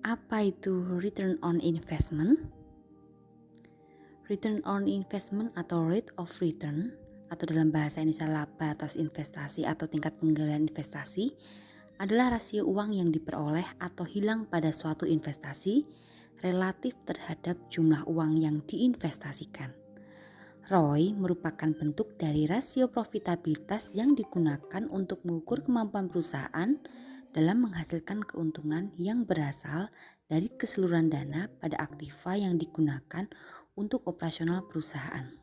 Apa itu return on investment? Return on investment atau rate of return atau dalam bahasa Indonesia laba atas investasi atau tingkat penggalian investasi adalah rasio uang yang diperoleh atau hilang pada suatu investasi relatif terhadap jumlah uang yang diinvestasikan. ROI merupakan bentuk dari rasio profitabilitas yang digunakan untuk mengukur kemampuan perusahaan dalam menghasilkan keuntungan yang berasal dari keseluruhan dana pada aktiva yang digunakan untuk operasional perusahaan.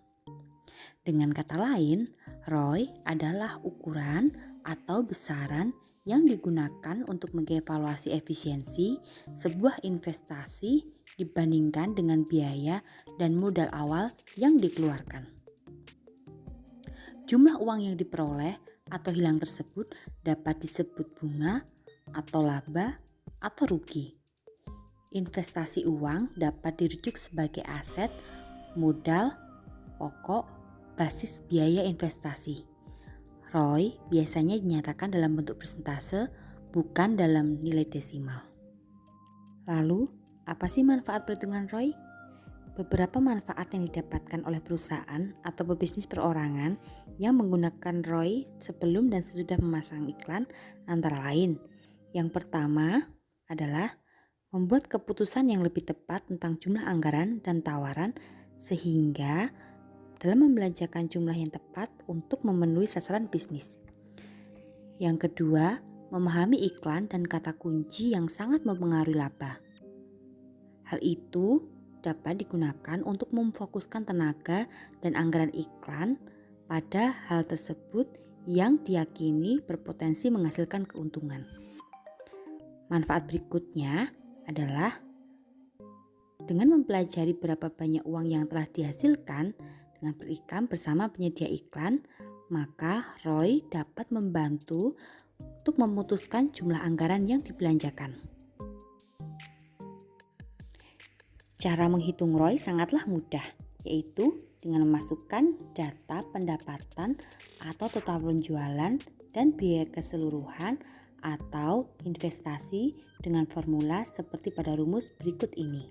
Dengan kata lain, ROI adalah ukuran atau besaran yang digunakan untuk mengevaluasi efisiensi sebuah investasi dibandingkan dengan biaya dan modal awal yang dikeluarkan. Jumlah uang yang diperoleh atau hilang tersebut dapat disebut bunga atau laba atau rugi. Investasi uang dapat dirujuk sebagai aset, modal, pokok, basis biaya investasi. ROI biasanya dinyatakan dalam bentuk persentase, bukan dalam nilai desimal. Lalu, apa sih manfaat perhitungan ROI? Beberapa manfaat yang didapatkan oleh perusahaan atau pebisnis perorangan yang menggunakan ROI sebelum dan sesudah memasang iklan antara lain. Yang pertama adalah membuat keputusan yang lebih tepat tentang jumlah anggaran dan tawaran sehingga dalam membelanjakan jumlah yang tepat untuk memenuhi sasaran bisnis. Yang kedua, memahami iklan dan kata kunci yang sangat mempengaruhi laba. Hal itu dapat digunakan untuk memfokuskan tenaga dan anggaran iklan pada hal tersebut yang diyakini berpotensi menghasilkan keuntungan. Manfaat berikutnya adalah dengan mempelajari berapa banyak uang yang telah dihasilkan dengan beriklan bersama penyedia iklan, maka ROI dapat membantu untuk memutuskan jumlah anggaran yang dibelanjakan. Cara menghitung ROI sangatlah mudah, yaitu dengan memasukkan data pendapatan atau total penjualan dan biaya keseluruhan atau investasi dengan formula seperti pada rumus berikut ini.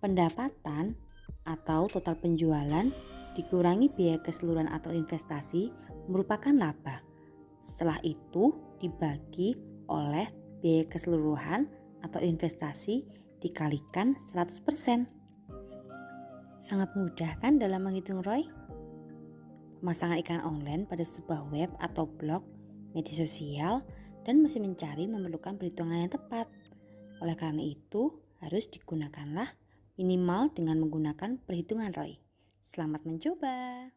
Pendapatan atau total penjualan dikurangi biaya keseluruhan atau investasi merupakan laba. Setelah itu dibagi oleh biaya keseluruhan atau investasi dikalikan 100%. Sangat mudah kan dalam menghitung ROI? Pemasangan iklan online pada sebuah web atau blog, media sosial, dan mesin mencari memerlukan perhitungan yang tepat. Oleh karena itu, harus digunakanlah minimal dengan menggunakan perhitungan ROI. Selamat mencoba!